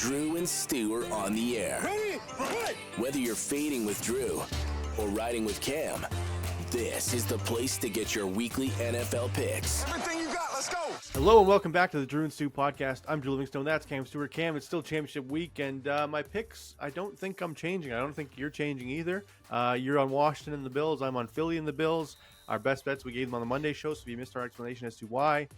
Drew and Stu are on the air. Ready? Whether you're fading with Drew or riding with Cam, this is the place to get your weekly NFL picks. Everything you got, let's go. Hello and welcome back to the Drew and Stu podcast. I'm Drew Livingstone. That's Cam Stewart. Cam, it's still championship week, and my picks, I don't think I'm changing. I don't think you're changing either. You're on Washington and the Bills. I'm on Philly and the Bills. Our best bets, we gave them on the Monday show, so if you missed our explanation as to why,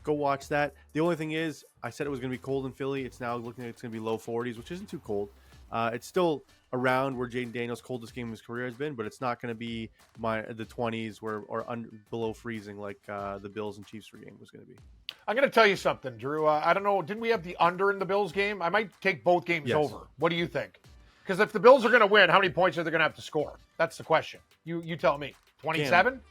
go watch that. The only thing is, I said it was going to be cold in Philly. It's now looking like it's going to be low 40s, which isn't too cold. It's still around where Jaden Daniels' coldest game of his career has been, but it's not going to be the 20s below freezing like the Bills and Chiefs game was going to be. I'm going to tell you something, Drew. I don't know. Didn't we have the under in the Bills game? I might take both games over. What do you think? Because if the Bills are going to win, how many points are they going to have to score? That's the question. You tell me. 27?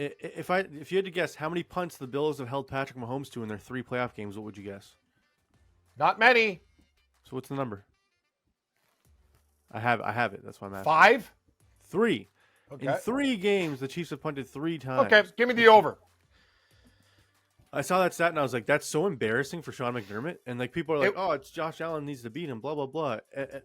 If you had to guess how many punts the Bills have held Patrick Mahomes to in their 3 playoff games, what would you guess? Not many. So what's the number? I have it. That's why I'm asking. 5? 3. Okay. In 3 games, the Chiefs have punted 3 times. Okay, give me the over. I saw that stat and I was like, that's so embarrassing for Sean McDermott. And like people are like, oh, it's Josh Allen needs to beat him, blah, blah, blah.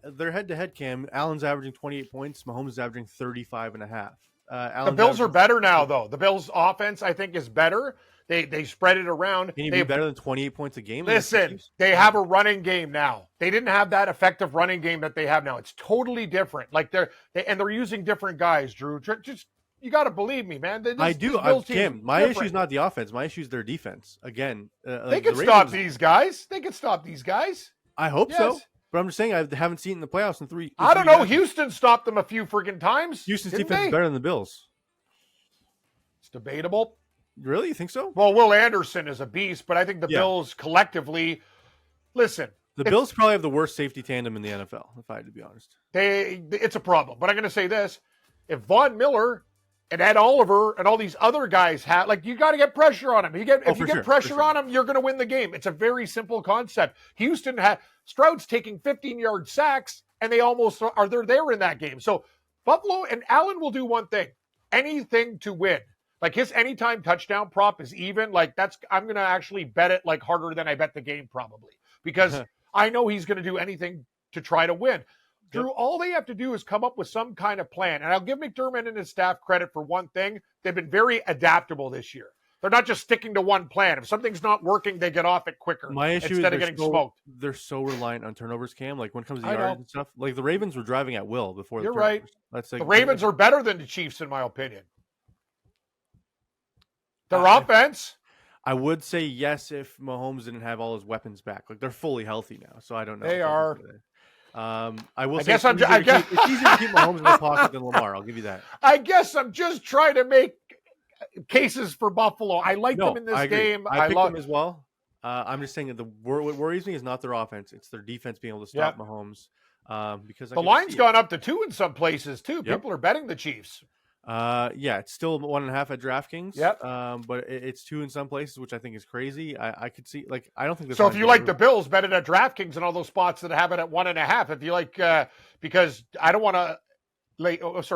They're head-to-head, Cam. Allen's averaging 28 points. Mahomes is averaging 35.5. The Bills are better now, though. The Bills' offense, I think, is better. They spread it around. Can you be better than 28 points a game? Listen, they have a running game now. They didn't have that effective running game that they have now. It's totally different. Like they're using different guys, Drew. Just you got to believe me, man. I do. Kim, my issue is not the offense. My issue is their defense. Again, they can stop these guys. They can stop these guys. I hope so. But I'm just saying I haven't seen it in the playoffs in 3. I don't know. Houston stopped them a few friggin' times. Houston's defense is better than the Bills. It's debatable. Really? You think so? Well, Will Anderson is a beast, but I think the Bills collectively, listen. The Bills probably have the worst safety tandem in the NFL, if I had to be honest. It's a problem. But I'm going to say this. If Von Miller and Ed Oliver and all these other guys have, like, you got to get pressure on him. If you get pressure on him, you're going to win the game. It's a very simple concept. Houston had Stroud's taking 15-yard sacks, and they're there in that game. So Buffalo and Allen will do one thing, anything to win. Like his anytime touchdown prop is even. Like I'm going to actually bet it like harder than I bet the game probably because I know he's going to do anything to try to win. Drew, all they have to do is come up with some kind of plan. And I'll give McDermott and his staff credit for one thing. They've been very adaptable this year. They're not just sticking to one plan. If something's not working, they get off it quicker. My issue instead of getting smoked. They're so reliant on turnovers, Cam. Like when it comes to yards and stuff, like the Ravens were driving at will before. You're right. The Ravens are better than the Chiefs, in my opinion. Their offense. I would say yes if Mahomes didn't have all his weapons back. Like they're fully healthy now, so I don't know. They are. I will say it's easier to keep Mahomes in the pocket than Lamar. I'll give you that. I guess I'm just trying to make cases for Buffalo. I like them in this game. I like them as well. I'm just saying that what worries me is not their offense; it's their defense being able to stop Mahomes. Because the line's gone up to 2 in some places too. People are betting the Chiefs. It's still 1.5 at DraftKings. Yep. But it's 2 in some places, which I think is crazy. I could see, like, I don't think this. So if you like the Bills, bet it at DraftKings and all those spots that have it at 1.5. If you like, because I don't want to.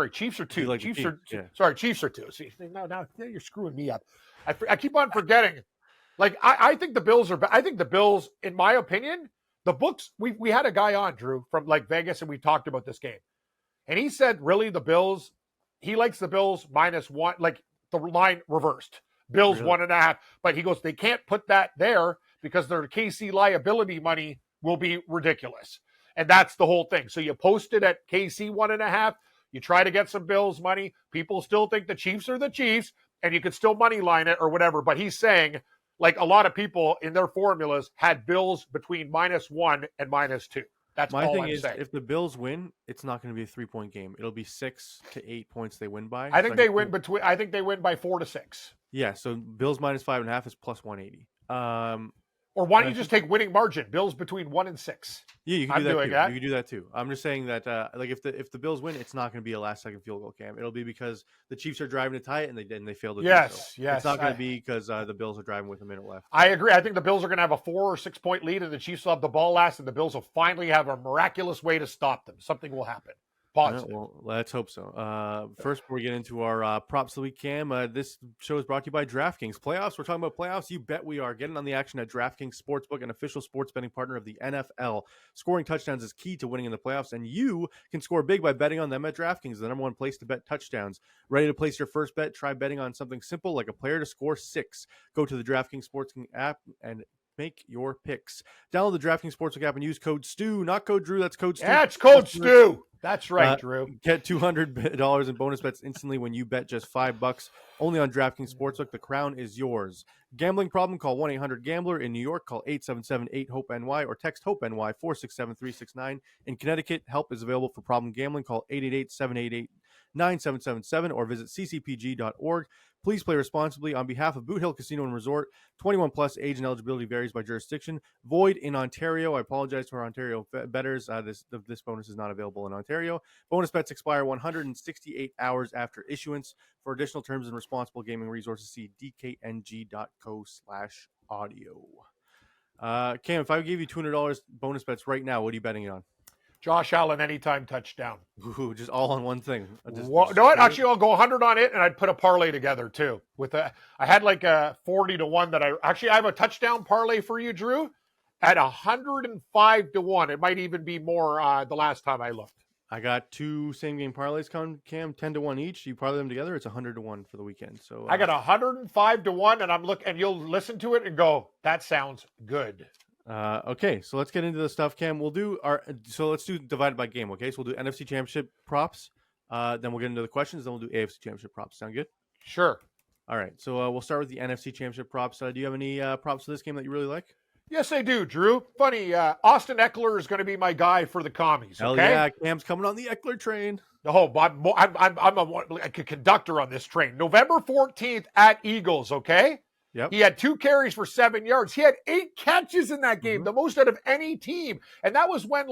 Chiefs are 2. Like Chiefs are Chiefs are 2. See, now you're screwing me up. I keep on forgetting. Like I think the Bills are. I think the Bills, in my opinion, the books. We had a guy on Drew from like Vegas, and we talked about this game, and he said really the Bills. He likes the Bills -1, like the line reversed. Bills 1.5, but he goes, they can't put that there because their KC liability money will be ridiculous. And that's the whole thing. So you post it at KC 1.5, you try to get some Bills money. People still think the Chiefs are the Chiefs, and you could still money line it or whatever. But he's saying, like a lot of people in their formulas had Bills between -1 and -2. That's my all thing I'm is, saying. if the Bills win, it's not going to be a 3-point game. It'll be 6 to 8 points they win by. I think they win by 4 to 6. Yeah, so Bills -5.5 is plus 180. Or why don't you just take winning margin? Bills between 1 and 6. Yeah, you can do that too. You can do that too. I'm just saying that like if the Bills win, it's not going to be a last second field goal, Cam. It'll be because the Chiefs are driving to tie it and they failed to do so. Yes. It's not going to be because the Bills are driving with a minute left. I agree. I think the Bills are going to have a 4 or 6 point lead, and the Chiefs will have the ball last, and the Bills will finally have a miraculous way to stop them. Something will happen. Positive. Well, let's hope so. First, before we get into our props of the week, Cam, this show is brought to you by DraftKings. Playoffs, we're talking about playoffs. You bet we are. Getting on the action at DraftKings Sportsbook, an official sports betting partner of the NFL. Scoring touchdowns is key to winning in the playoffs, and you can score big by betting on them at DraftKings, the number one place to bet touchdowns. Ready to place your first bet? Try betting on something simple like a player to score 6. Go to the DraftKings Sportsbook app and make your picks. Download the DraftKings Sportsbook app and use code STU, not code Drew. That's code STU. Yeah, it's code STU. That's right, Drew. Get $200 in bonus bets instantly when you bet just $5 only on DraftKings Sportsbook. The crown is yours. Gambling problem? Call 1-800-GAMBLER. In New York, call 877-8-HOPE-NY or text HOPE-NY 467-369. In Connecticut, help is available for problem gambling. Call 888-788-9777 or visit ccpg.org. Please play responsibly. On behalf of Boot Hill Casino and Resort, 21 plus, age and eligibility varies by jurisdiction. Void in Ontario. I apologize to our Ontario bettors. This bonus is not available in Ontario. Bonus bets expire 168 hours after issuance. For additional terms and responsible gaming resources, see dkng.co/audio. Cam, if I gave you $200 bonus bets right now, what are you betting it on? Josh Allen anytime touchdown. Ooh, just all on one thing. No, what? Actually, I'll go 100 on it, and I'd put a parlay together too. I had like a 40-1 that I have a touchdown parlay for you, Drew, at 105-1. It might even be more the last time I looked. I got 2 same game parlays, Cam, 10-1 each. You parlay them together, it's 100-1 for the weekend. So I got 105-1, and and you'll listen to it and go, that sounds good. Okay, so let's get into the stuff, Cam. Let's do divided by game, okay? So we'll do NFC Championship props, then we'll get into the questions, then we'll do AFC Championship props. Sound good? Sure. All right, so we'll start with the NFC Championship props. Do you have any props for this game that you really like? Yes, I do, Drew. Funny, Austin Eckler is going to be my guy for the commies, Hell okay? yeah, Cam's coming on the Eckler train. No, I'm a conductor on this train. November 14th at Eagles, okay? Yep. He had 2 carries for 7 yards. He had 8 catches in that game, the most out of any team. And that was when,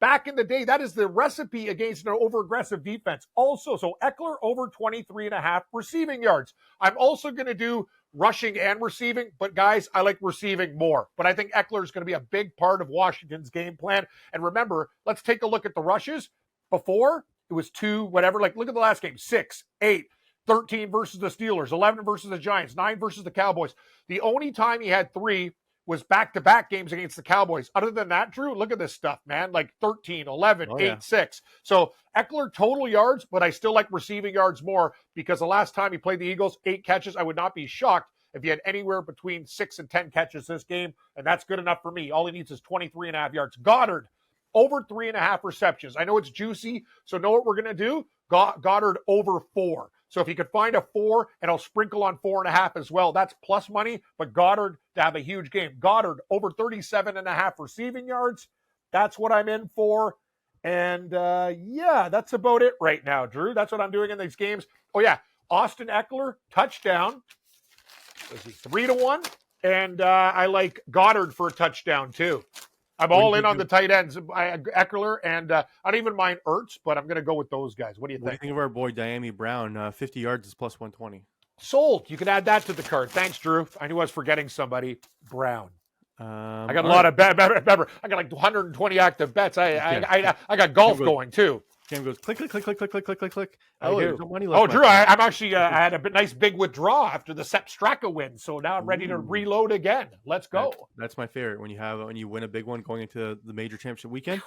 back in the day, that is the recipe against an over-aggressive defense. Also, so Eckler over 23.5 receiving yards. I'm also going to do rushing and receiving, but guys, I like receiving more. But I think Eckler is going to be a big part of Washington's game plan. And remember, let's take a look at the rushes. Before, it was 2, whatever. Look at the last game, 6, 8. 13 versus the Steelers, 11 versus the Giants, 9 versus the Cowboys. The only time he had 3 was back-to-back games against the Cowboys. Other than that, Drew, look at this stuff, man. 13, 11, 8, 6. So Eckler total yards, but I still like receiving yards more because the last time he played the Eagles, 8 catches. I would not be shocked if he had anywhere between 6 and 10 catches this game, and that's good enough for me. All he needs is 23.5 yards. Goddard, over 3.5 receptions. I know it's juicy, so know what we're going to do? Goddard over 4. So if he could find a 4, and I'll sprinkle on 4.5 as well, that's plus money. But Goddard to have a huge game. Goddard over 37.5 receiving yards. That's what I'm in for. And that's about it right now, Drew. That's what I'm doing in these games. Oh yeah, Austin Eckler touchdown. This is 3-1, and I like Goddard for a touchdown too. I'm all in on the tight ends, Eckler, and I don't even mind Ertz, but I'm going to go with those guys. What do you What do you think? think of our boy Diami Brown? 50 yards is plus 120. Sold. You can add that to the card. Thanks, Drew. I knew I was forgetting somebody. Brown. I got a lot of remember, I got 120 active bets. I got golf going too. Cam goes click, click, click, click, click, click, click, click, click. Oh, there's no money left. Drew, I'm actually I had a nice big withdrawal after the Sepp Straka win, so now I'm ready to reload again. Let's go. That's my favorite when you win a big one going into the major championship weekend.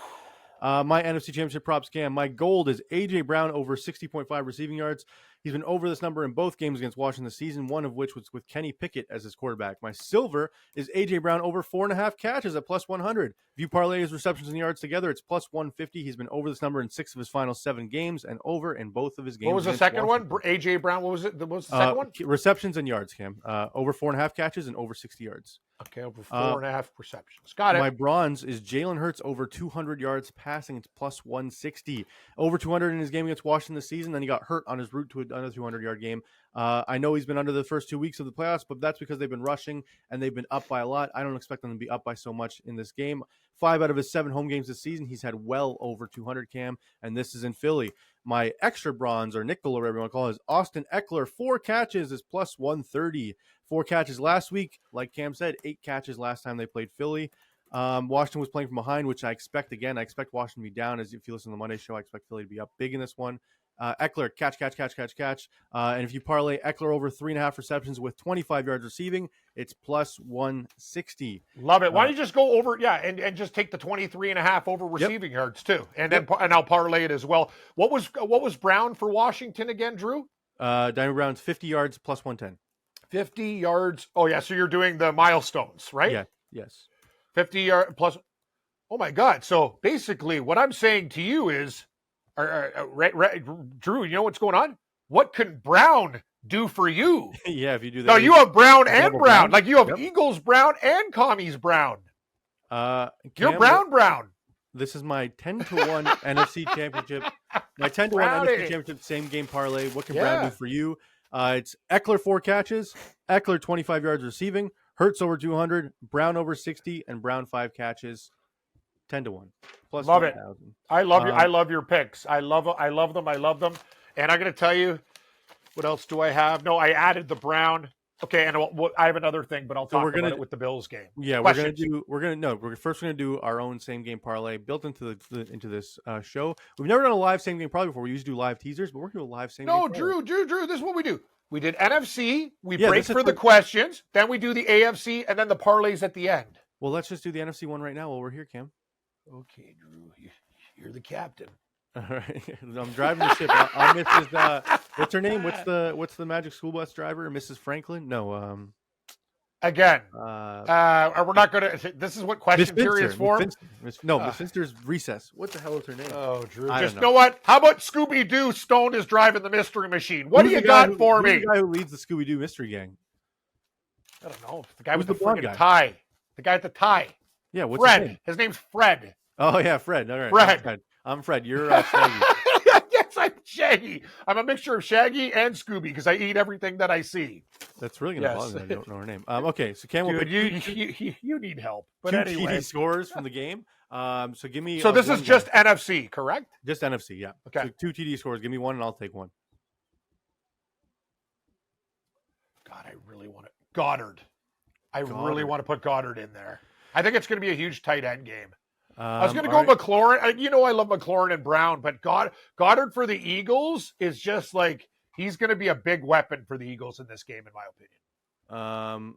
My NFC Championship prop scam. My gold is A.J. Brown over 60.5 receiving yards. He's been over this number in both games against Washington this season, one of which was with Kenny Pickett as his quarterback. My silver is A.J. Brown over 4.5 catches at plus 100. If you parlay his receptions and yards together, it's plus 150. He's been over this number in 6 of his final 7 games and over in both of his games. What was the second one? A.J. Brown, what was it? What was the second one? Receptions and yards, Cam. Over 4.5 catches and over 60 yards. Okay, over 4.5 receptions. Got it. My bronze is Jalen Hurts over 200 yards passing. It's plus 160. Over 200 in his game against Washington this season. Then he got hurt on his route to another 200-yard game. I know he's been under the first 2 weeks of the playoffs, but that's because they've been rushing and they've been up by a lot. I don't expect them to be up by so much in this game. 5 out of his 7 home games this season, he's had well over 200, Cam, and this is in Philly. My extra bronze, or nickel, or whatever you want to call it, is Austin Eckler. 4 catches is plus 130. 4 catches last week. Like Cam said, 8 catches last time they played Philly. Washington was playing from behind, which I expect again. I expect Washington to be down. As if you listen to the Monday show, I expect Philly to be up big in this one. Eckler, catch. And if you parlay Eckler over 3.5 receptions with 25 yards receiving, it's plus 160. Love it. Why don't you just go over, and just take the 23.5 over receiving yards too, and then and I'll parlay it as well. What was Brown for Washington again, Drew? Diamond Brown's 50 yards plus 110. 50 yards. Oh yeah, so you're doing the milestones, right? Yeah. Yes. 50 yard plus. Oh my God! So basically, what I'm saying to you is, Drew, you know what's going on? What can Brown do for you? Yeah, if you do that. No, you have Brown and Brown. Like you have Yep. Eagles Brown and Commies Brown. You're Cam, Brown. This is my 10-1 NFC Championship. My 10-1 NFC Championship same game parlay. What can Brown do for you? It's Eckler 4 catches, Eckler 25 yards receiving, Hurts over 200, Brown over 60, and Brown 5 catches. 10-1. Plus love it. 1,000. I love your picks. I love them. And I'm going to tell you, what else do I have? No, I added the Brown. Okay, and I have another thing, but I'll talk about it with the Bills game. Yeah, Questions? we're gonna do our own same game parlay built into this show. We've never done a live same game parlay before. We usually do live teasers, but we're gonna do a live same game. No, parlay. Drew, this is what we do. We did NFC, we break for the questions, then we do the AFC, and then the parlays at the end. Well, let's just do the NFC one right now while we're here, Cam. Okay, Drew, you're the captain. All right, I'm driving the ship. I'll Mrs. What's her name? What's the Magic School Bus driver? Mrs. Franklin? No. Again, we're not going to. This is what question theory is for. Miss Finster's recess. What the hell is her name? Oh, Drew. Just know what? How about Scooby Doo? Stone is driving the mystery machine. What do you got for me? The guy who leads the Scooby Doo mystery gang. I don't know. The guy with the friggin' tie. The guy at the tie. Yeah. What's Fred? His name? His name's Fred. Oh yeah, Fred. All right. Fred. I'm Fred. You're Shaggy. Yes, I'm Shaggy. I'm a mixture of Shaggy and Scooby because I eat everything that I see. That's really going to bother me. I don't know her name. Okay, so Cam will pick you need help. But two anyway. TD scores from the game. So give me. So this is just NFC, correct? Just NFC, yeah. Okay. So 2 TD scores. Give me one, and I'll take one. God, I really want it. Goddard. I really want to put Goddard in there. I think it's going to be a huge tight end game. I was going to go McLaurin. You know I love McLaurin and Brown, but Goddard for the Eagles is just like he's going to be a big weapon for the Eagles in this game, in my opinion.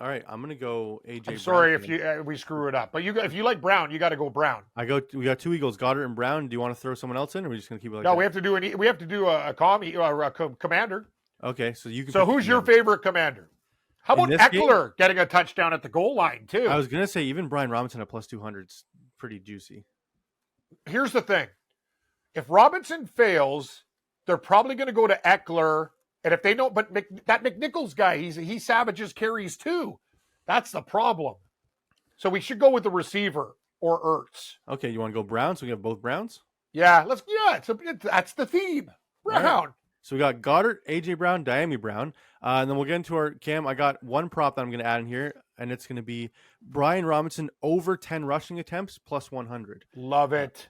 All right, I'm going to go AJ. I'm sorry if we screw it up, but if you like Brown, you got to go Brown. We got 2 Eagles, Goddard and Brown. Do you want to throw someone else in, or are we just going to keep it like no, that? we have to do a commander. Okay, so you can. So who's your favorite commander? How about Eckler getting a touchdown at the goal line too? I was going to say even Brian Robinson at plus 200 is pretty juicy. Here's the thing. If Robinson fails, they're probably going to go to Eckler. And if they don't, but that McNichols guy, he savages carries too. That's the problem. So we should go with the receiver or Ertz. Okay, you want to go Brown? So we have both Browns? Yeah, that's the theme. Brown. Right. So we got Goddard, AJ Brown, Diami Brown. And then we'll get into our Cam. I got one prop that I'm going to add in here, and it's going to be Brian Robinson over 10 rushing attempts plus 100. Love it.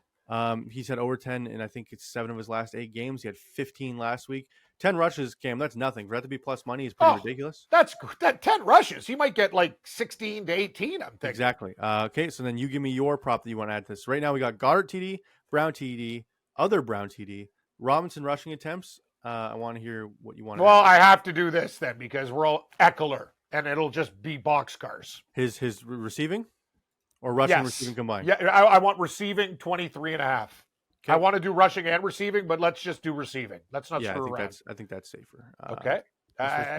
He's had over 10 in I think it's 7 of his last 8 games. He had 15 last week. 10 rushes, Cam, that's nothing. For that to be plus money is pretty ridiculous. That's that 10 rushes. He might get like 16 to 18, I'm thinking. Exactly. Okay, so then you give me your prop that you want to add to this. Right now we got Goddard TD, Brown TD, other Brown TD, Robinson rushing attempts. I want to hear what you want to add. I have to do this then because we're all Eckler, and it'll just be boxcars. His receiving? Or rushing and receiving combined? Yeah, I want receiving 23.5. Okay. I want to do rushing and receiving, but let's just do receiving. Let's not screw around. I think that's safer. Okay.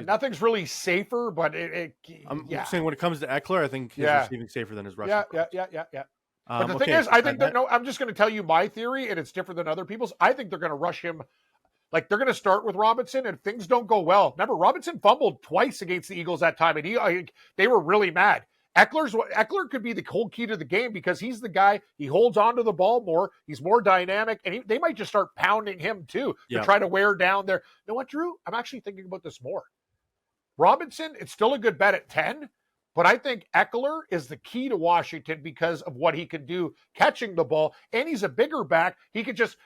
Nothing's really safer, but I'm saying when it comes to Eckler, I think his receiving safer than his rushing. Yeah. But the thing is, I think I'm just going to tell you my theory, and it's different than other people's. I think they're going to rush him. Like, they're going to start with Robinson, and things don't go well. Remember, Robinson fumbled twice against the Eagles that time, and they were really mad. Eckler could be the whole key to the game because he's the guy. He holds on to the ball more. He's more dynamic, and they might just start pounding him, too, to try to wear down their... You know what, Drew? I'm actually thinking about this more. Robinson, it's still a good bet at 10, but I think Eckler is the key to Washington because of what he can do catching the ball, and he's a bigger back. He could just...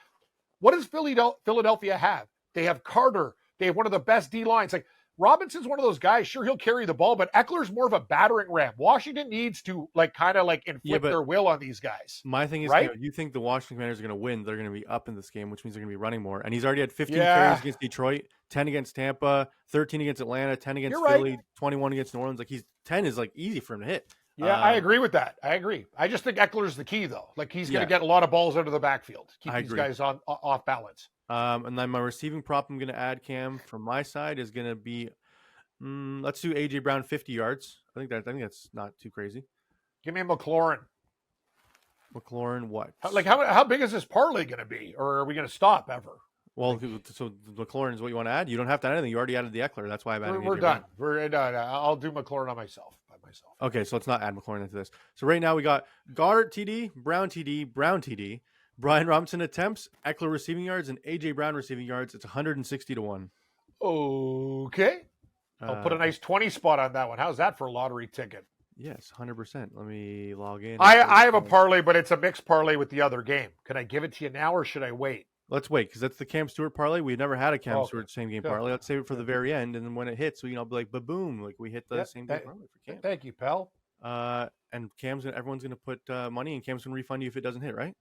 What does Philadelphia have? They have Carter. They have one of the best D lines. Like, Robinson's one of those guys. Sure, he'll carry the ball, but Eckler's more of a battering ram. Washington needs to inflict their will on these guys. My thing is, right? You think the Washington Commanders are going to win? They're going to be up in this game, which means they're going to be running more. And he's already had 15 carries against Detroit, 10 against Tampa, 13 against Atlanta, 10 against Philly, 21 against New Orleans. 10 is easy for him to hit. Yeah, I agree with that. I agree. I just think Eckler's the key, though. He's going to get a lot of balls out of the backfield, keep these guys off balance. And then my receiving prop I'm going to add, Cam, from my side is going to be, let's do A.J. Brown 50 yards. I think that's not too crazy. Give me McLaurin. McLaurin, what? How big is this parlay going to be, or are we going to stop ever? Well, so McLaurin is what you want to add. You don't have to add anything. You already added the Eckler. That's why I'm adding. We're done. We're done. I'll do McLaurin by myself. Okay, so let's not add McLaurin into this. So right now we got Goddard TD, Brown TD, Brian Robinson attempts, Eckler receiving yards, and AJ Brown receiving yards. It's 160-1. Okay, I'll put a nice 20 spot on that one. How's that for a lottery ticket? Yes, 100%. Let me log in. I have a parlay, but it's a mixed parlay with the other game. Can I give it to you now, or should I wait? Let's wait, because that's the Cam Stewart parlay. We've never had a Cam Stewart same game parlay. Let's save it for the very end, and then when it hits, be like, ba-boom, we hit the same game parlay for Cam. Thank you, pal. And everyone's gonna put money, and Cam's gonna refund you if it doesn't hit, right?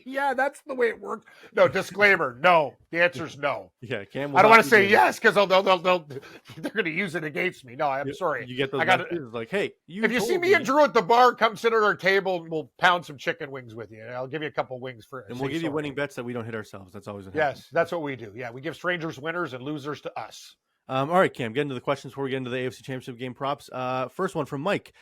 Yeah, that's the way it works. No, disclaimer. No, the answer is no. Yeah, Cam. I don't want to say yes because they're going to use it against me. No, I'm sorry. You get those messages like, hey, if you see me and Drew at the bar, come sit at our table and we'll pound some chicken wings with you. I'll give you a couple wings for. And we'll give you winning bets that we don't hit ourselves. That's always that's what we do. Yeah, we give strangers winners and losers to us. All right, Cam. Get into the questions before we get into the AFC Championship game props. First one from Mike.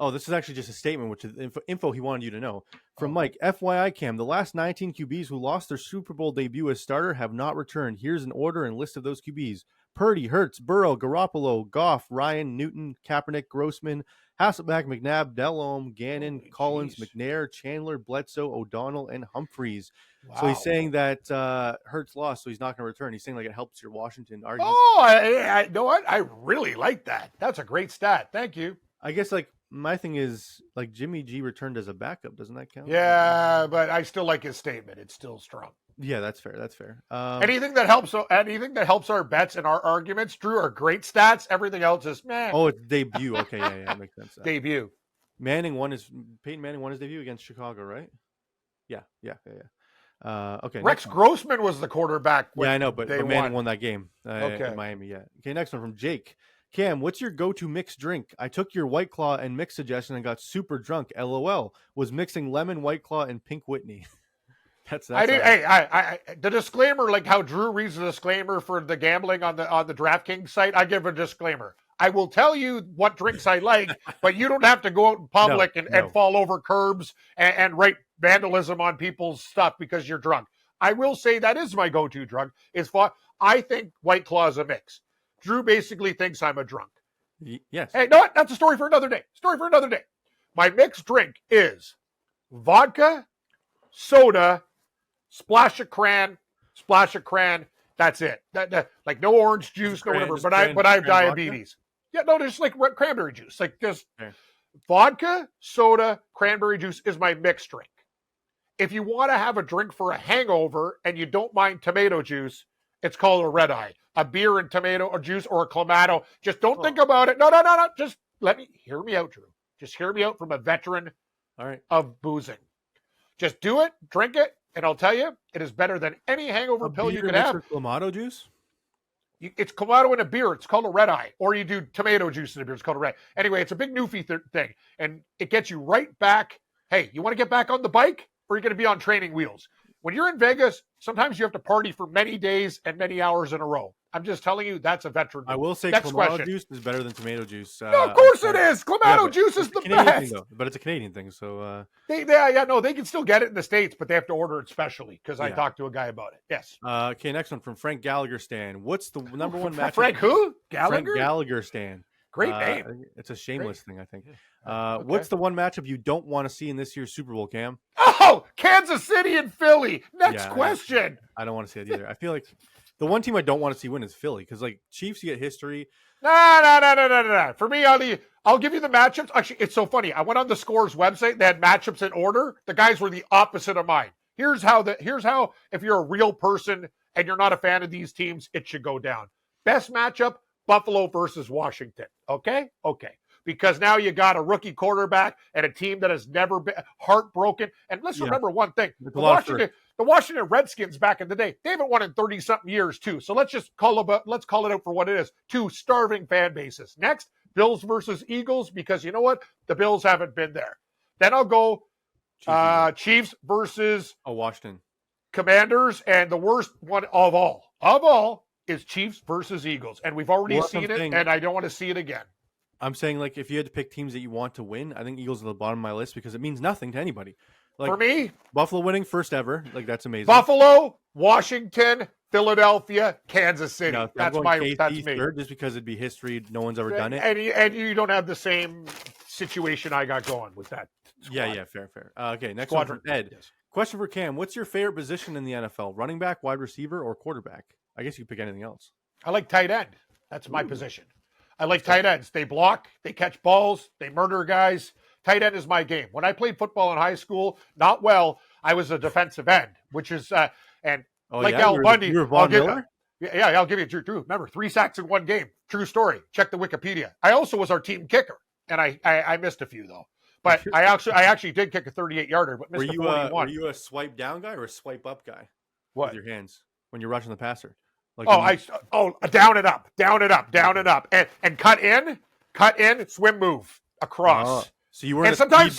Oh, this is actually just a statement, which is info he wanted you to know. From Mike, FYI, Cam, the last 19 QBs who lost their Super Bowl debut as starter have not returned. Here's an order and list of those QBs. Purdy, Hurts, Burrow, Garoppolo, Goff, Ryan, Newton, Kaepernick, Grossman, Hasselbeck, McNabb, Delhomme, Gannon, Collins, McNair, Chandler, Bledsoe, O'Donnell, and Humphreys. Wow. So he's saying that Hurts lost, so he's not going to return. He's saying it helps your Washington argument. Oh, I know what? I really like that. That's a great stat. Thank you. I guess my thing is Jimmy G returned as a backup. Doesn't that count? Yeah, but I still like his statement. It's still strong. Yeah, that's fair. That's fair. Anything that helps our bets and our arguments, Drew, are great stats. Everything else is meh. Oh, it's debut. Okay, yeah, makes sense. Debut. Peyton Manning won his debut against Chicago, right? Yeah. Okay. Rex Grossman was the quarterback. Yeah, I know, but Manning won that game in Miami. Yeah. Okay, next one from Jake. Cam, what's your go-to mixed drink? I took your White Claw and mix suggestion and got super drunk. LOL. Was mixing lemon White Claw and Pink Whitney. That's I did. Hey, the disclaimer, like how Drew reads the disclaimer for the gambling on the DraftKings site. I give a disclaimer. I will tell you what drinks I like, but you don't have to go out in public and fall over curbs and write vandalism on people's stuff because you're drunk. I will say that is my go-to drug. I think White Claw is a mix. Drew basically thinks I'm a drunk. Yes. Hey, no, that's a story for another day. My mixed drink is vodka, soda, splash of cran. That's it. Like no orange juice, no whatever. But I have diabetes. Vodka? Yeah, no, just like cranberry juice. Like just vodka, soda, cranberry juice is my mixed drink. If you want to have a drink for a hangover and you don't mind tomato juice, it's called a red eye. A beer and tomato juice or a Clamato. Just don't think about it. No. Just hear me out, Drew. Just hear me out from a veteran of boozing. Just do it, drink it, and I'll tell you, it is better than any hangover pill you could have. Clamato juice? It's Clamato in a beer. It's called a red eye. Or you do tomato juice in a beer. It's called a red. Anyway, it's a big newfie thing. And it gets you right back. Hey, you want to get back on the bike? Or are you going to be on training wheels? When you're in Vegas, sometimes you have to party for many days and many hours in a row. I'm just telling you, that's a veteron. I will say Clamato juice is better than tomato juice. No, of course it is. Clamato juice is the best. Thing, but it's a Canadian thing, so... They can still get it in the States, but they have to order it specially because I talked to a guy about it. Yes. Okay, next one from Frank Gallagher Stan. What's the number one match? Frank who? Gallagher? Frank Gallagher Stan. Great name. It's a shameless thing, I think. What's the one matchup you don't want to see in this year's Super Bowl, Cam? Oh, Kansas City and Philly. Next question. I don't want to see it either. I feel like the one team I don't want to see win is Philly because, Chiefs, you get history. No. For me, I'll give you the matchups. Actually, it's so funny. I went on the Scores website. They had matchups in order. The guys were the opposite of mine. Here's how if you're a real person and you're not a fan of these teams, it should go down. Best matchup, Buffalo versus Washington. Okay? Okay. Because now you got a rookie quarterback and a team that has never been heartbroken. And let's remember one thing. The Washington Redskins back in the day, they haven't won in 30-something years too. So let's call it out for what it is. Two starving fan bases. Next, Bills versus Eagles, because you know what? The Bills haven't been there. Then I'll go Chiefs versus Washington Commanders, and the worst one of all is Chiefs versus Eagles. And we've already seen it, and I don't want to see it again. I'm saying, like, if you had to pick teams that you want to win, I think Eagles are the bottom of my list because it means nothing to anybody. Like, for me, Buffalo winning first ever, like, that's amazing. Buffalo, Washington, Philadelphia, Kansas City. No, that's me. Third, just because it'd be history. No one's ever done it. And you don't have the same situation I got going with that squad. Yeah, fair. Okay, next one from Ed. Yes. Question for Cam. What's your favorite position in the NFL? Running back, wide receiver, or quarterback? I guess you could pick anything else. I like tight end. That's my position. I like tight ends. They block, they catch balls, they murder guys. Tight end is my game. When I played football in high school, not well, I was a defensive end, which is Al Bundy. You were Von Miller? I'll give you Drew. Remember, 3 sacks in one game. True story. Check the Wikipedia. I also was our team kicker, and I missed a few though. But I actually did kick a 38-yarder, but missed a 41. Were you a swipe down guy or a swipe up guy? What? With your hands when you're rushing the passer? Like down and up, and cut in, swim move across. So you were sometimes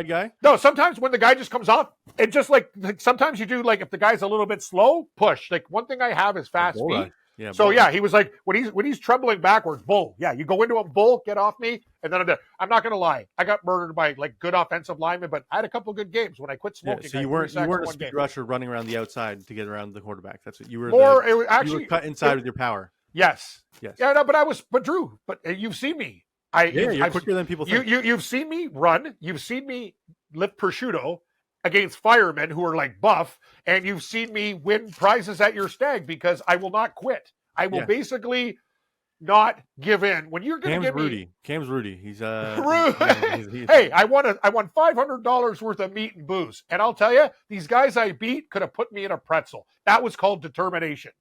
guy? No, sometimes when the guy just comes off, it just like sometimes you do, like, if the guy's a little bit slow, push. Like, one thing I have is fast feet. Yeah, so he was like, when he's trembling backwards, bull. Yeah, you go into him, bull, get off me, and then I'm not gonna lie, I got murdered by like good offensive linemen, but I had a couple good games when I quit smoking. Yeah, so you weren't a speed rusher running around the outside to get around the quarterback. That's what you were. You were cut inside with your power. Yes. Yeah, no, but Drew, you've seen me. You're quicker than people think. You've seen me run. You've seen me lift prosciutto against firemen who are like buff, and you've seen me win prizes at your stag because I will not quit. I will basically not give in. When you're going to give me Cam's Rudy. He's Rudy. Hey, I won $500 worth of meat and booze, and I'll tell you, these guys I beat could have put me in a pretzel. That was called determination.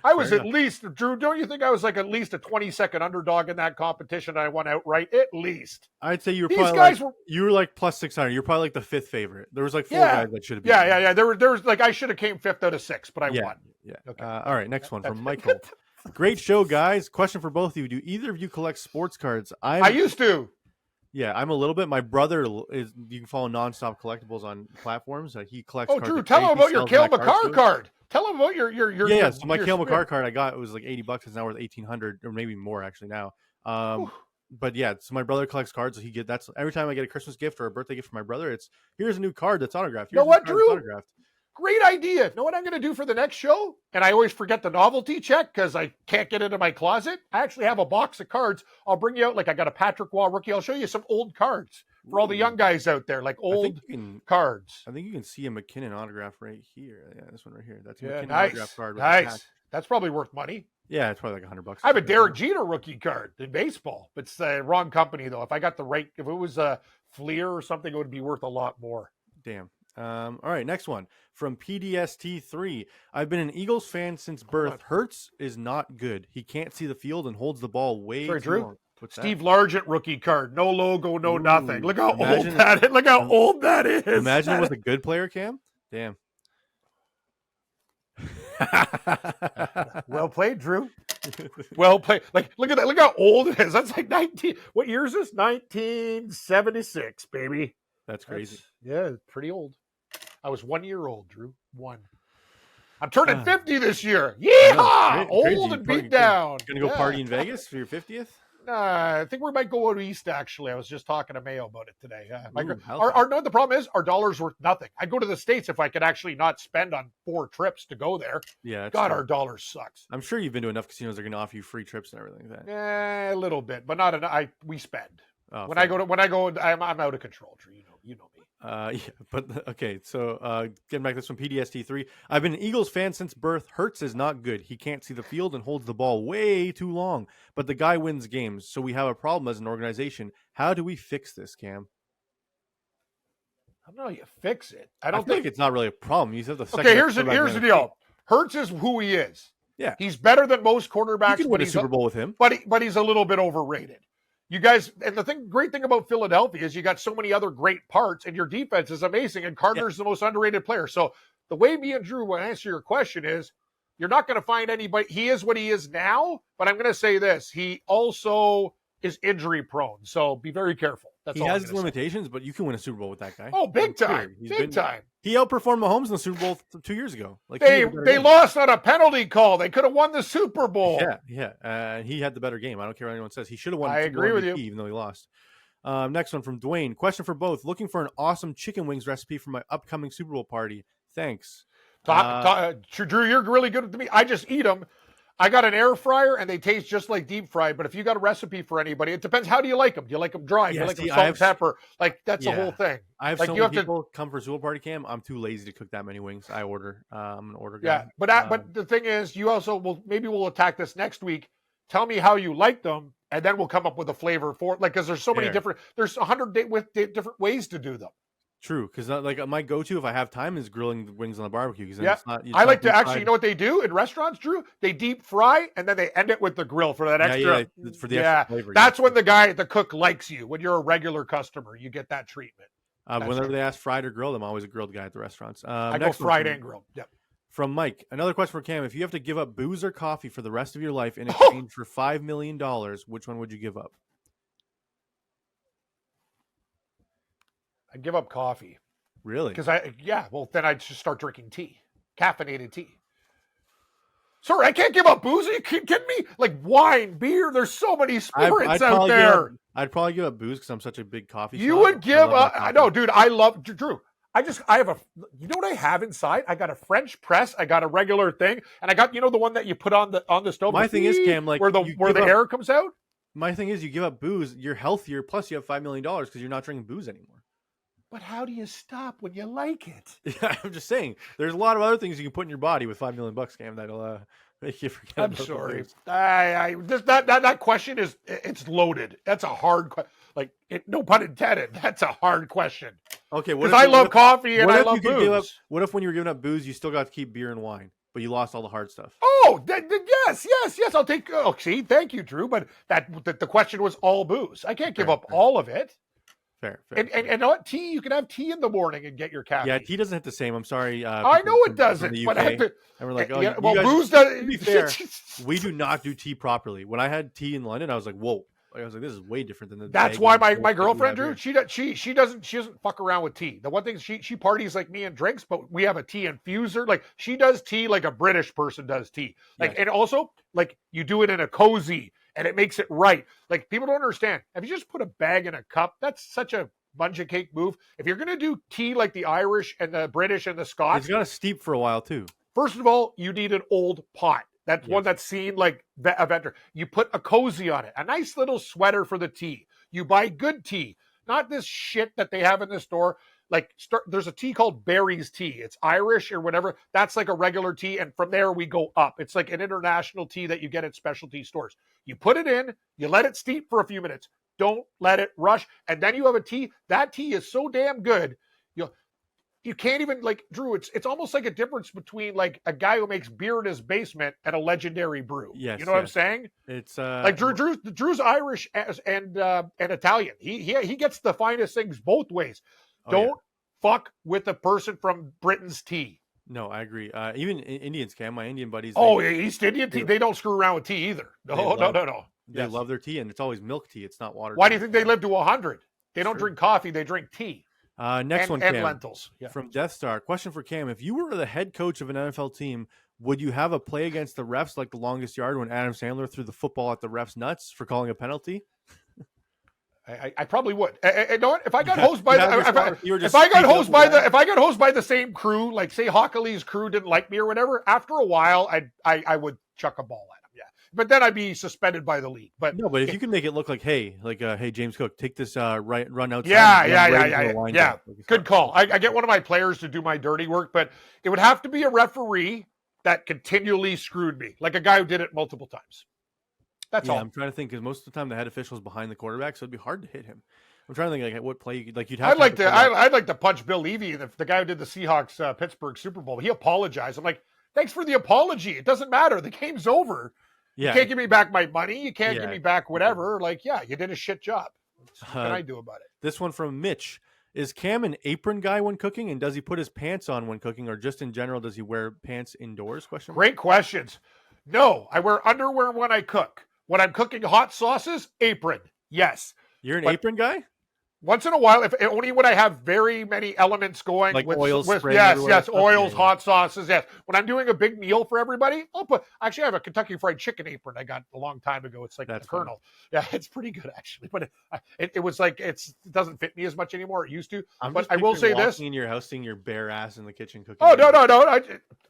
I was at least, Drew, don't you think I was like at least a 20-second underdog in that competition? I won outright, at least. I'd say you were like plus 600. You're probably like the fifth favorite. There was like 4 guys that should have been. Yeah. There was like, I should have came 5th out of 6, but I won. Yeah. Okay. All right. Next one from Michael. Great show, guys. Question for both of you. Do either of you collect sports cards? I used to. Yeah, I'm a little bit. My brother is. You can follow Nonstop Collectibles on platforms. He collects. Oh, Drew, tell him about your Cale Makar card. Tell them about your So my Cale Makar card I got, it was like $80. It's now worth $1,800 or maybe more actually now. But yeah, so my brother collects cards. So that's every time I get a Christmas gift or a birthday gift from my brother, it's here's a new card that's autographed. You know what, Drew? Great idea. You know what I'm going to do for the next show? And I always forget the novelty check because I can't get into my closet. I actually have a box of cards. I'll bring you out. Like, I got a Patrick Waugh rookie. I'll show you some old cards for all the young guys out there, like old cards. I think you can see a McKinnon autograph right here. Yeah, this one right here. That's a McKinnon nice. Autograph card. Nice. That's probably worth money. Yeah, it's probably like $100. I have a Derek Jeter rookie card in baseball. It's the wrong company, though. If it was a Fleer or something, it would be worth a lot more. Damn. All right, next one from PDST3. I've been an Eagles fan since birth. Hurts is not good. He can't see the field and holds the ball way too long. Steve Largent rookie card. No logo, no nothing. Look how old that is. Look how old that is. Imagine it with a good player, Cam. Damn. Well played, Drew. Well played. Like, look at that. Look how old it is. That's like 19. What year is this? 1976, baby. That's crazy. Yeah, pretty old. I was 1 year old, Drew. 1. I'm turning 50 this year. Yeah, old and beat down. Gonna go party in Vegas for your 50th? I think we might go out east, actually. I was just talking to Mayo about it today. The problem is our dollar's worth nothing. I'd go to the States if I could actually not spend on 4 trips to go there. Yeah, God, our dollar sucks. I'm sure you've been to enough casinos that are going to offer you free trips and everything like that. Yeah, a little bit, but not enough. We spend. When I go, I'm out of control, Drew. You know me. But okay. So getting back to this one, PDST3. I've been an Eagles fan since birth. Hurts is not good. He can't see the field and holds the ball way too long. But the guy wins games, so we have a problem as an organization. How do we fix this, Cam? I don't know. You fix it. I think it's not really a problem. You have the second. Okay, here's the deal. Hurts is who he is. Yeah. He's better than most You quarterbacks. can win a Super Bowl with him. But he's a little bit overrated. You guys, and great thing about Philadelphia is you got so many other great parts, and your defense is amazing. And Carter's the most underrated player. So the way me and Drew will answer your question is, you're not going to find anybody. He is what he is now, but I'm going to say this: he also is injury prone. So be very careful. He has his limitations, but you can win a Super Bowl with that guy. Oh, big time. Big time. He outperformed Mahomes in the Super Bowl 2 years ago. Like they lost on a penalty call. They could have won the Super Bowl. Yeah. He had the better game. I don't care what anyone says. He should have won. I agree with you, even though he lost. Next one from Dwayne. Question for both. Looking for an awesome chicken wings recipe for my upcoming Super Bowl party. Thanks. Drew, you're really good with me. I just eat them. I got an air fryer, and they taste just like deep fried. But if you got a recipe for anybody, it depends. How do you like them? Do you like them dry? Do you like them salt and pepper? Like, that's the whole thing. I have so many people come for Super Bowl party, Cam. I'm too lazy to cook that many wings. I order. I'm an order guy. Yeah, but the thing is, you also we'll attack this next week. Tell me how you like them, and then we'll come up with a flavor for it. Like, because there's so many there's 100 different ways to do them. True, because like my go-to if I have time is grilling the wings on the barbecue. Because it's not. I like to actually, you know what they do in restaurants, Drew? They deep fry and then they end it with the grill for that extra. For the extra flavor. That's when the cook likes you. When you're a regular customer, you get that treatment. Whenever they ask fried or grilled, I'm always a grilled guy at the restaurants. I go fried and grilled. Yep. From Mike, another question for Cam: if you have to give up booze or coffee for the rest of your life in exchange for $5 million, which one would you give up? I'd give up coffee. Really? Because then I'd just start drinking tea, caffeinated tea. Sorry, I can't give up booze. Are you kidding me? Like wine, beer. There's so many spirits out there. I'd probably give up booze because I'm such a big coffee. You would give up? No, dude. I love Drew. I have you know what I have inside? I got a French press. I got a regular thing, and I got the one that you put on the stove. My thing is, Cam, like where the air comes out. My thing is, you give up booze, you're healthier. Plus, you have $5 million because you're not drinking booze anymore. But how do you stop when you like it? Yeah, I'm just saying. There's a lot of other things you can put in your body with $5 million, Cam. That'll make you forget. I'm sorry. That question it's loaded. That's a hard question. Like, no pun intended. That's a hard question. Okay, because I love coffee and I love booze. What if when you were giving up booze, you still got to keep beer and wine, but you lost all the hard stuff? Oh, yes. I'll take. Oh, see, thank you, Drew. But the question was all booze. I can't give up all of it. Fair. And what tea? You can have tea in the morning and get your caffeine. Yeah, tea doesn't hit the same. I'm sorry. I know it doesn't. But I have to. And we're like, booze does. To be fair, we do not do tea properly. When I had tea in London, I was like, whoa. I was like, this is way different than the. That's why my girlfriend, Drew, she doesn't fuck around with tea. The one thing she parties like me and drinks, but we have a tea infuser. Like she does tea like a British person does tea. Like and also like you do it in a cozy. And it makes it right. Like people don't understand. If you just put a bag in a cup, that's such a bunch of cake move. If you're going to do tea like the Irish and the British and the Scots, it's got to steep for a while too. First of all, you need an old pot. That's one that's seen like a veteran. You put a cozy on it, a nice little sweater for the tea. You buy good tea, not this shit that they have in the store. Like there's a tea called Barry's tea. It's Irish or whatever. That's like a regular tea. And from there we go up. It's like an international tea that you get at specialty stores. You put it in, you let it steep for a few minutes. Don't let it rush. And then you have a tea. That tea is so damn good. You can't even like Drew. It's almost like a difference between like a guy who makes beer in his basement and a legendary brew. Yes, you know what I'm saying? It's like Drew's Irish and Italian. He gets the finest things both ways. Don't fuck with a person from Britain's tea. No, I agree. Even Indians, Cam, my Indian buddies. East Indian tea. They don't screw around with tea either. No. They love their tea, and it's always milk tea. It's not water. Why do you think they live to 100? They don't drink coffee. They drink tea. Next one, Cam, and lentils. Yeah. From Death Star. Question for Cam. If you were the head coach of an NFL team, would you have a play against the refs like the longest yard when Adam Sandler threw the football at the ref's nuts for calling a penalty? I probably would. If I got hosed by if I got hosed by the same crew, like say Hockley's crew didn't like me or whatever, after a while I would chuck a ball at him. Yeah, but then I'd be suspended by the league. But no, but if you can make it look like, hey, James Cook, take this run outside. Yeah. Good call. I get one of my players to do my dirty work, but it would have to be a referee that continually screwed me, like a guy who did it multiple times. That's all. I'm trying to think because most of the time the head official is behind the quarterback, so it'd be hard to hit him. I'm trying to think like what play you'd have. I'd like to punch Bill Levy, the guy who did the Seahawks Pittsburgh Super Bowl. He apologized. I'm like, Thanks for the apology. It doesn't matter. The game's over. Yeah. You can't give me back my money. You can't Yeah. give me back whatever. Like, yeah, you did a shit job. What can I do about it? This one from Mitch. Is Cam an apron guy when cooking, and does he put his pants on when cooking, or just in general, does he wear pants indoors? Great questions. No, I wear underwear when I cook. When I'm cooking hot sauces, apron. Yes. You're an apron guy? Once in a while, if only when I have very many elements going, like with oils, yes, oils, yeah. hot sauces, yes. When I'm doing a big meal for everybody, actually I have a Kentucky Fried Chicken apron I got a long time ago. It's like the Colonel. Yeah, it's pretty good actually, but it was like it doesn't fit me as much anymore. It used to. But I will say this: in your house, seeing your bare ass in the kitchen cooking. Oh no!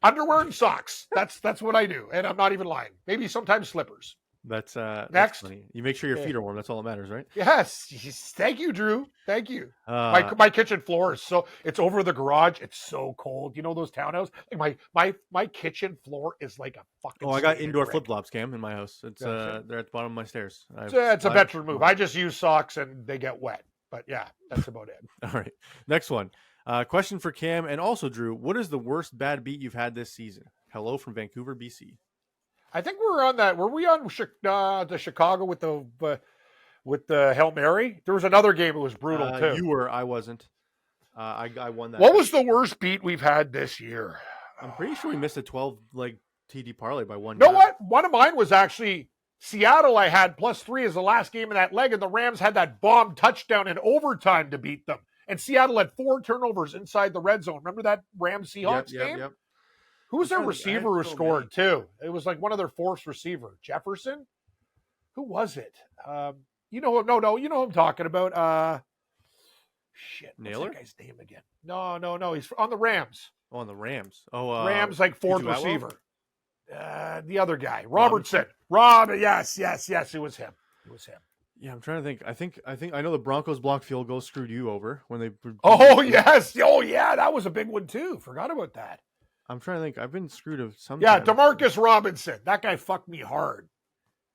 Underwear and socks. That's what I do, and I'm not even lying. Maybe sometimes slippers. That's next. That's funny. You make sure your feet are warm. That's all that matters, right? Yes. Thank you, Drew. Thank you. My kitchen floor is it's over the garage. It's so cold. You know those townhouses? Like my kitchen floor is like a fucking. Oh, I got indoor flip flops, Cam, in my house. It's they're at the bottom of my stairs. It's a veteran move. I just use socks and they get wet. But yeah, that's about it. All right. Next one. Question for Cam and also Drew. What is the worst bad beat you've had this season? Hello from Vancouver, BC. I think we were on that. Were we on the Chicago with the Hail Mary? There was another game that was brutal too. You were. I wasn't. I won that. What was the worst beat we've had this year? I'm pretty sure we missed a 12 TD parlay by one. You know what? One of mine was actually Seattle. I had +3 as the last game of that leg, and the Rams had that bomb touchdown in overtime to beat them. And Seattle had 4 turnovers inside the red zone. Remember that Rams Seahawks game? Yep. Who was their receiver who scored too? It was like one of their fourth receiver, Jefferson. Who was it? You know who I'm talking about. Shit, Naylor? What's that guy's name again? No. He's on the Rams. Oh, on the Rams. Oh, Rams like fourth receiver. The other guy, Robertson. Yes. It was him. Yeah, I'm trying to think. I think I know the Broncos blocked field goal screwed you over when they. Oh yes. Oh yeah, that was a big one too. Forgot about that. I'm trying to think. I've been screwed of some. Yeah, DeMarcus Robinson. That guy fucked me hard.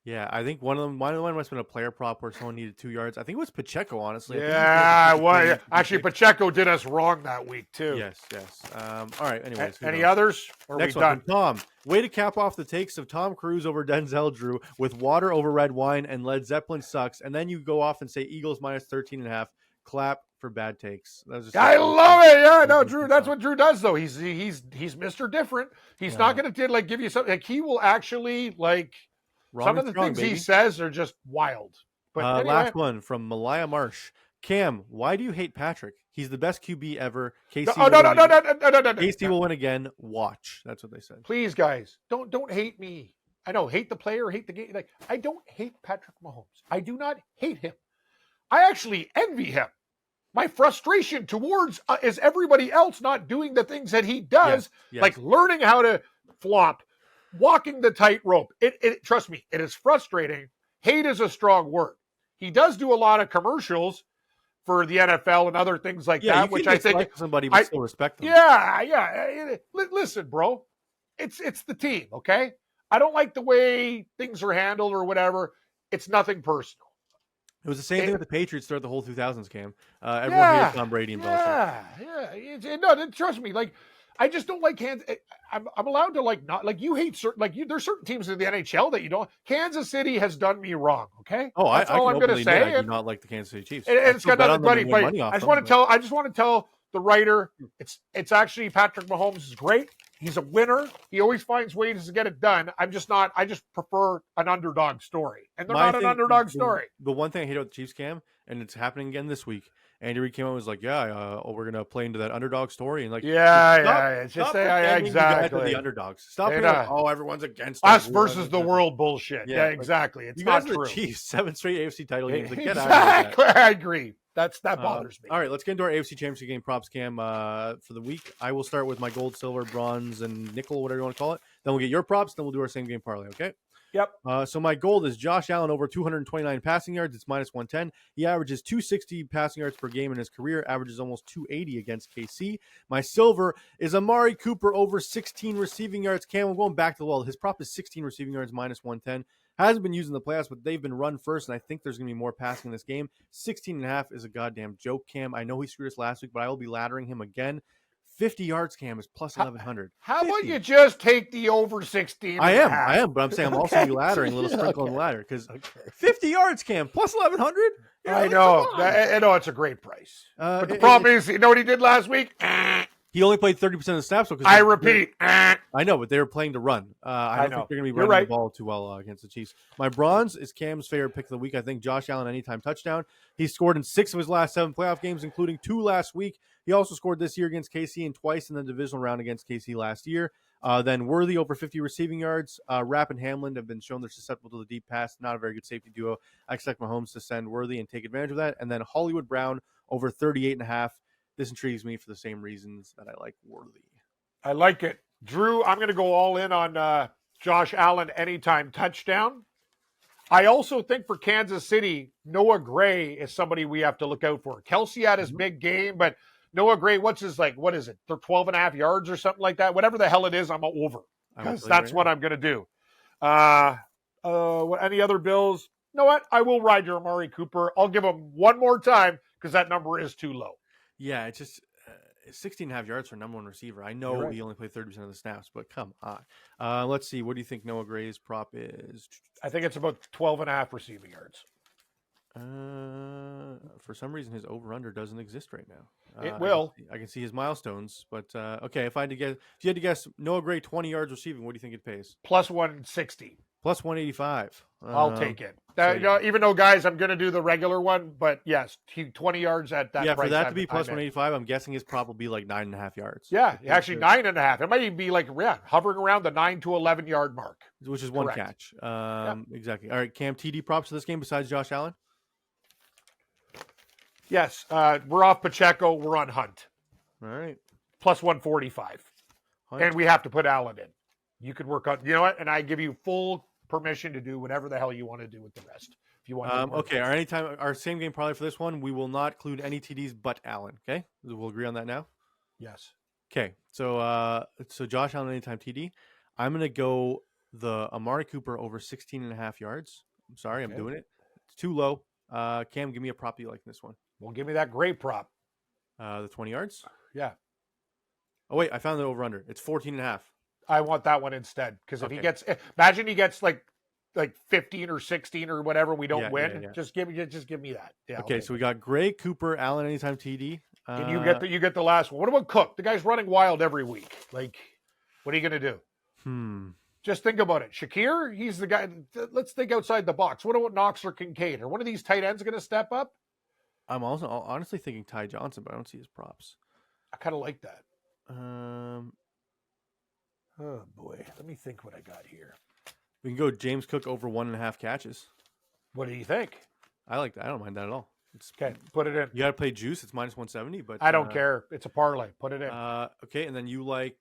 Yeah, I think one of them must have been a player prop where someone needed 2 yards. I think it was Pacheco, honestly. Yeah, well, actually, Pacheco did us wrong that week too. Yes. All right. Anyways, any others? Or next we one done? Tom. Way to cap off the takes of Tom Cruise over Denzel Drew with water over red wine and Led Zeppelin sucks, and then you go off and say Eagles -13.5. Clap for bad takes. I love it. Yeah, no, Drew. That's what Drew does, though. He's Mr. Different. He's not going to give you something. Like he will actually some of the things he says are just wild. But anyway. Last one from Malaya Marsh. Cam, why do you hate Patrick? He's the best QB ever. KC KC will win again. Watch. That's what they said. Please, guys, don't hate me. I know, hate the player, hate the game. Like I don't hate Patrick Mahomes. I do not hate him. I actually envy him. My frustration towards is everybody else not doing the things that he does, like learning how to flop, walking the tightrope. Trust me, it is frustrating. Hate is a strong word. He does do a lot of commercials for the NFL and other things like that, which I think somebody would still respect them. Yeah. Listen, bro, it's the team, okay? I don't like the way things are handled or whatever. It's nothing personal. It was the same thing with the Patriots throughout the whole 2000s, Cam. Everyone hated Tom Brady and Belichick. Yeah. No, trust me. Like, I just don't like Kansas. I'm allowed to not you hate certain there's certain teams in the NHL that you don't. Kansas City has done me wrong. Okay. Oh, that's all I'm going to say. I do not like the Kansas City Chiefs. And it's got nothing. Buddy, I just want to tell the writer. It's actually Patrick Mahomes is great. He's a winner. He always finds ways to get it done. I just prefer an underdog story. And they're not an underdog story. The one thing I hate about the Chiefs, Cam, and it's happening again this week, Andy Reid came out and was like, we're going to play into that underdog story. And like, exactly. The underdogs. Stop being everyone's against us versus the world bullshit. Yeah, exactly. It's not true. The Chiefs, 7 straight AFC title games. Like, exactly. I agree. That bothers me. All right, let's get into our AFC Championship game props, Cam, for the week. I will start with my gold, silver, bronze, and nickel, whatever you want to call it. Then we'll get your props. Then we'll do our same game parlay, okay? Yep. So my gold is Josh Allen over 229 passing yards. It's -110. He averages 260 passing yards per game in his career, averages almost 280 against KC. My silver is Amari Cooper over 16 receiving yards. Cam, I'm going back to the wall. His prop is 16 receiving yards, -110. Hasn't been used in the playoffs, but they've been run first, and I think there's going to be more passing in this game. 16.5 is a goddamn joke, Cam. I know he screwed us last week, but I will be laddering him again. 50 yards, Cam, is plus 1,100. How 50. about you just take the over 16? I am, but I'm saying I'm also Okay. laddering, a little sprinkle on the ladder, because 50 yards, Cam, plus 1,100? I know. I know it's a great price. But the problem is, you know what he did last week? He only played 30% of the snaps. I repeat. I know, but they were playing to run. I don't think they're going to be running the ball too well against the Chiefs. My bronze is Cam's favorite pick of the week. I think Josh Allen anytime touchdown. He scored in 6 of his last 7 playoff games, including 2 last week. He also scored this year against KC and twice in the divisional round against KC last year. Then Worthy over 50 receiving yards. Rapp and Hamlin have been shown they're susceptible to the deep pass. Not a very good safety duo. I expect Mahomes to send Worthy and take advantage of that. And then Hollywood Brown over 38.5. This intrigues me for the same reasons that I like Worthy. I like it. Drew, I'm going to go all in on Josh Allen anytime touchdown. I also think for Kansas City, Noah Gray is somebody we have to look out for. Kelsey had his big game, but Noah Gray, what is it? They're 12 and a half yards or something like that. Whatever the hell it is, I'm over. Because that's what I'm going to do. Any other Bills? You know what? I will ride your Amari Cooper. I'll give him one more time because that number is too low. Yeah, it's just 16.5 yards for number one receiver. I know he only played 30% of the snaps, but come on. Let's see. What do you think Noah Gray's prop is? I think it's about 12 and a half receiving yards. For some reason, his over/under doesn't exist right now. It will. I can see his milestones, but okay. If you had to guess Noah Gray 20 yards receiving, what do you think it pays? Plus 160. Plus 185. I'll take it. Even though, guys, I'm going to do the regular one, but yes, 20 yards at that. Yeah, price, for that to be plus 185, I'm guessing it's probably like 9.5 yards. Yeah, actually 9.5. It might even be like hovering around the 9 to 11 yard mark, which is one catch. Exactly. All right, Cam, TD props to this game besides Josh Allen. Yes, we're off Pacheco. We're on Hunt. All right, plus 145, and we have to put Allen in. You could work on. You know what? And I give you full permission to do whatever the hell you want to do with the rest. If you want. Okay. Our same game probably for this one. We will not include any TDs but Allen. Okay, we'll agree on that now. Yes. Okay. So Josh Allen anytime TD. I'm gonna go the Amari Cooper over 16.5 yards. I'm sorry, I'm doing it. It's too low. Cam, give me a prop you like in this one. Well, give me that great prop. The 20 yards. Yeah. Oh wait, I found the over under. It's 14.5. I want that one instead because if he gets, imagine he gets like 15 or 16 or whatever, we don't win. Yeah. Just give me that. Yeah. Okay, so we got Gray, Cooper, Allen anytime TD. And you get the last one. What about Cook? The guy's running wild every week. Like, what are you going to do? Just think about it. Shakir, he's the guy. Let's think outside the box. What about Knox or Kincaid? Are one of these tight ends going to step up? I'm also honestly thinking Ty Johnson, but I don't see his props. I kind of like that. Oh boy, let me think what I got here. We can go James Cook over 1.5 catches. What do you think? I like that. I don't mind that at all. Okay, put it in. You got to play juice. It's minus 170, but I don't care. It's a parlay. Put it in. Okay, and then you like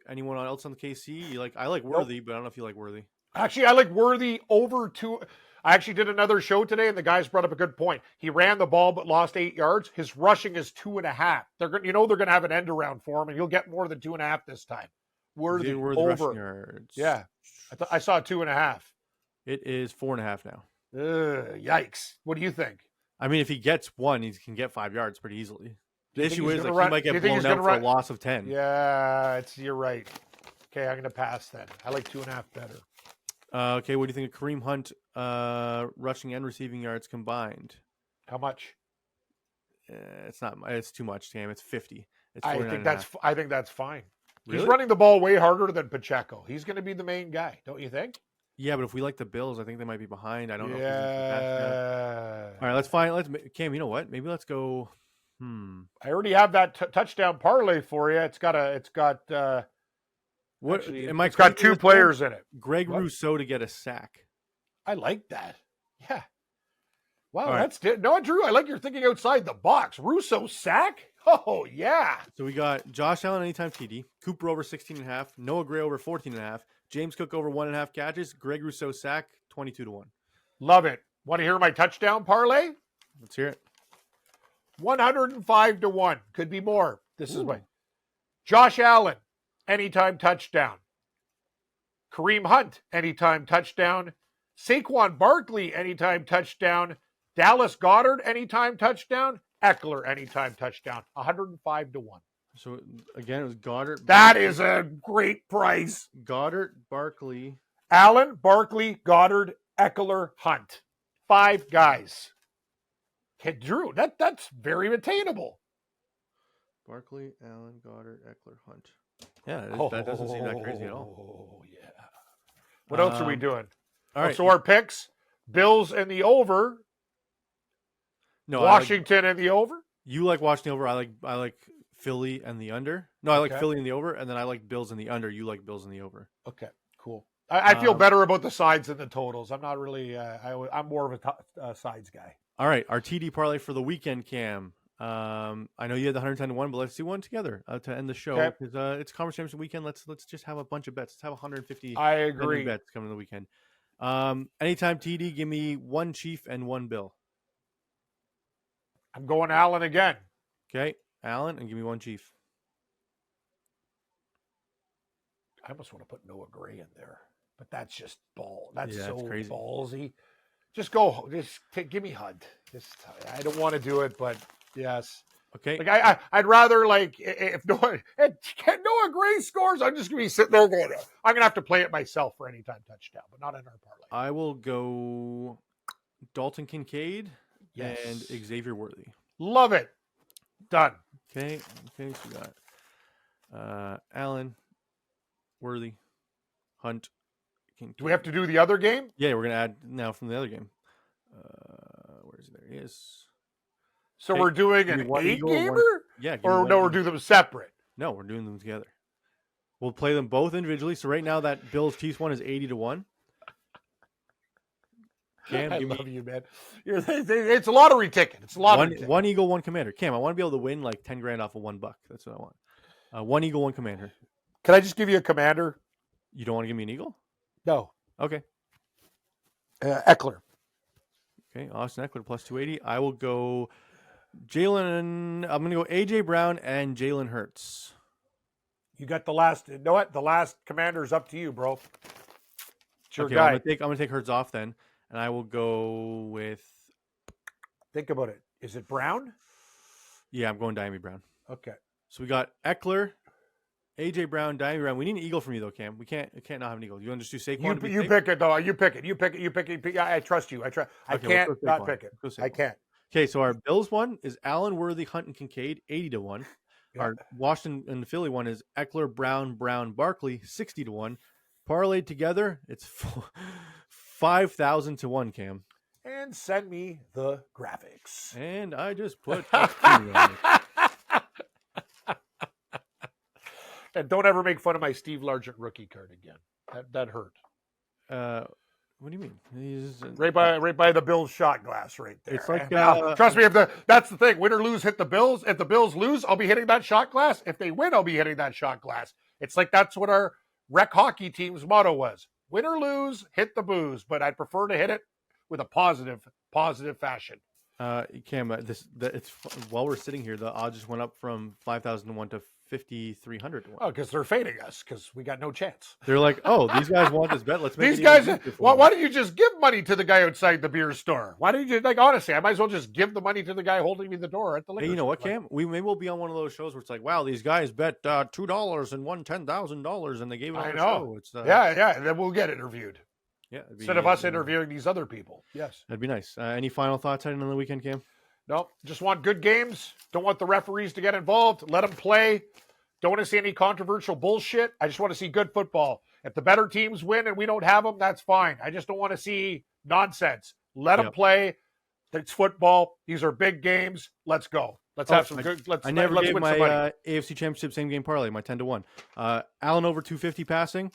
anyone else on the KC? You like? I like Worthy, but I don't know if you like Worthy. Actually, I like Worthy over 2. I actually did another show today, and the guys brought up a good point. He ran the ball but lost 8 yards. His rushing is 2.5. They're going to have an end around for him, and he'll get more than 2.5 this time. Worthy over rushing yards. Yeah, I saw 2.5. It is 4.5 now. Yikes! What do you think? I mean, if he gets 1, he can get 5 yards pretty easily. The issue is he might get blown out for a loss of 10. Yeah, you're right. Okay, I'm going to pass then. I like 2.5 better. Okay, what do you think of Kareem Hunt rushing and receiving yards combined? How much? It's too much, Cam. It's 50. I think that's fine. Really? He's running the ball way harder than Pacheco. He's going to be the main guy, don't you think? Yeah, but if we like the Bills, I think they might be behind. I don't know. Yeah. All right, let's find. Cam, you know what? Maybe let's go. I already have that touchdown parlay for you. It's got what? Actually, am I? It's got 2 players in it. Greg Rousseau to get a sack. I like that. Yeah. Wow, that's no, Drew. I like you're thinking outside the box. Rousseau sack. Oh yeah. So we got Josh Allen anytime TD, Cooper over 16.5, Noah Gray over 14.5, James Cook over 1.5 catches, Greg Rousseau sack 22-1. Love it. Want to hear my touchdown parlay? Let's hear it. 105-1. Could be more. This is what. Josh Allen anytime touchdown. Kareem Hunt anytime touchdown. Saquon Barkley anytime touchdown. Dallas Goedert anytime touchdown. Eckler anytime touchdown. 105-1. So again, it was Goddard. That is a great price. Goddard, Barkley. Allen, Barkley, Goddard, Eckler, Hunt. 5 guys. Okay, Drew, that's very attainable. Barkley, Allen, Goddard, Eckler, Hunt. Yeah, that doesn't seem that crazy at all. Oh, yeah. What else are we doing? All right. So our picks, Bills and the over. No, Washington and the over. You like Washington over. I like Philly and the under. No, I like Okay. Philly and the over, and then I like Bills and the under. You like Bills and the over. Okay, cool. I feel better about the sides than the totals. I'm not really. I'm more of a sides guy. All right, our TD parlay for the weekend, Cam. I know you had the 110 to 1, but let's do one together to end the show because it's Conference Championship weekend. Let's just have a bunch of bets. Let's have 150. I agree. Bets coming to the weekend. Anytime TD, give me one Chief and one Bill. I'm going Allen again. Okay, Allen, and give me one Chief. I almost want to put Noah Gray in there, but that's just ball. That's crazy. Ballsy. Just go. Give me Hunt. I don't want to do it, but yes. Okay. Like I'd rather if Noah Gray scores, I'm just gonna be sitting there going, I'm gonna have to play it myself for anytime touchdown, but not in our parlay. I will go Dalton Kincaid Yes. and Xavier Worthy. Love it. Done. Okay. So we got Allen, Worthy, Hunt, Kincaid. Do we have to do the other game? Yeah, we're gonna add now from the other game. Where is it? There he is. So Okay. we're doing Give me an one 8 Eagle, one- gamer? Yeah. Or no, we're doing them separate. No, we're doing them together. We'll play them both individually. So right now that Bills Chiefs one is 80 to 1. Cam, I give me love you, man. It's a lottery ticket. It's a lottery ticket. one Eagle, one Commander. Cam, I want to be able to win like 10 grand off of $1. That's what I want. One Eagle, one Commander. Can I just give you a commander? You don't want to give me an Eagle? No. Okay. Eckler. Okay. Austin Eckler plus 280. I will go Jalen. I'm going to go AJ Brown and Jalen Hurts. You got the last. You know what? The last commander is up to you, bro. It's your Okay, guy. I'm going to take Hurts off then, and I will go with. Think about it. Is it Brown? Yeah, I'm going Diami Brown. Okay. So we got Eckler, AJ Brown, Diami Brown. We need an Eagle from you though, Cam. We can't not have an Eagle. You want to just do Saquon? You pick it though. You pick it. I trust you. I Okay, can't let's go not Saquon. pick it. Let's go I Saquon. can't. Okay, so our Bills one is Allen, Worthy, Hunt, and Kincaid, 80 to 1. Yeah. Our Washington and Philly one is Eckler, Brown, Barkley, 60 to 1. Parlayed together, it's 5,000 to 1, Cam. And send me the graphics. And I just put a finger on it. And don't ever make fun of my Steve Largent rookie card again. That hurt. What do you mean? He's Right by the Bills shot glass right there. It's like, And, trust me, that's the thing. Win or lose, hit the Bills. If the Bills lose, I'll be hitting that shot glass. If they win, I'll be hitting that shot glass. It's like that's what our rec hockey team's motto was. Win or lose, hit the booze. But I'd prefer to hit it with a positive fashion. Cam, it's while we're sitting here, the odds just went up from 5,000 to 1 to 5,300 to 1. Oh, because they're fading us because we got no chance. They're like, oh, these guys want this bet. Let's make These it guys, even easier for why them. don't you just give money to the guy outside the beer store? Why don't you just, honestly, I might as well just give the money to the guy holding me the door at the liquor Hey, you know what, store. Cam? Maybe we'll be on one of those shows where it's like, wow, these guys bet $2 and won $10,000 and they gave it on I the know. show. It's, Yeah, and then we'll get interviewed. Yeah. Instead of us interviewing these other people. Yes. That'd be nice. Any final thoughts heading into the weekend, Cam? No, just want good games. Don't want the referees to get involved. Let them play. Don't want to see any controversial bullshit. I just want to see good football. If the better teams win and we don't have them, that's fine. I just don't want to see nonsense. Let them play. It's football. These are big games. Let's go. Let's have some good. I never gave win my some money. AFC Championship same game parlay, my 10 to 1. Allen over 250 passing,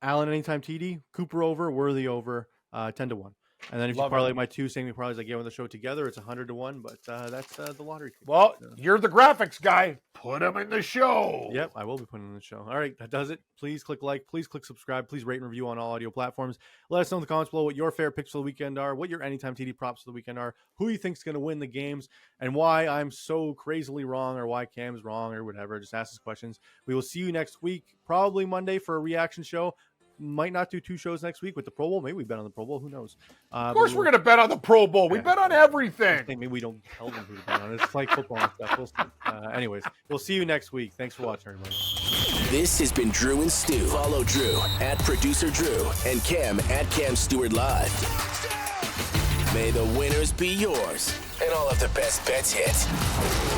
Allen anytime TD, Cooper over, Worthy over, 10 to 1. And then if you parlay my two same game parlays I gave on the show together, it's 100 to 1. But that's the lottery. Well, you're the graphics guy. Put them in the show. Yep, I will be putting in the show. All right, that does it. Please click like. Please click subscribe. Please rate and review on all audio platforms. Let us know in the comments below what your favorite picks for the weekend are, what your anytime TD props for the weekend are, who you think's going to win the games, and why I'm so crazily wrong or why Cam's wrong or whatever. Just ask us questions. We will see you next week, probably Monday for a reaction show. might not do 2 shows next week with the Pro Bowl. Maybe we bet on the Pro Bowl. Who knows? Of course, we're going to bet on the Pro Bowl. We bet on everything. Maybe we don't tell them who to bet on. It's like football and stuff. We'll see. Anyways, we'll see you next week. Thanks for watching, everybody. This has been Drew and Stu. Follow Drew at Producer Drew and Cam at Cam Stewart Live. May the winners be yours and all of the best bets hit.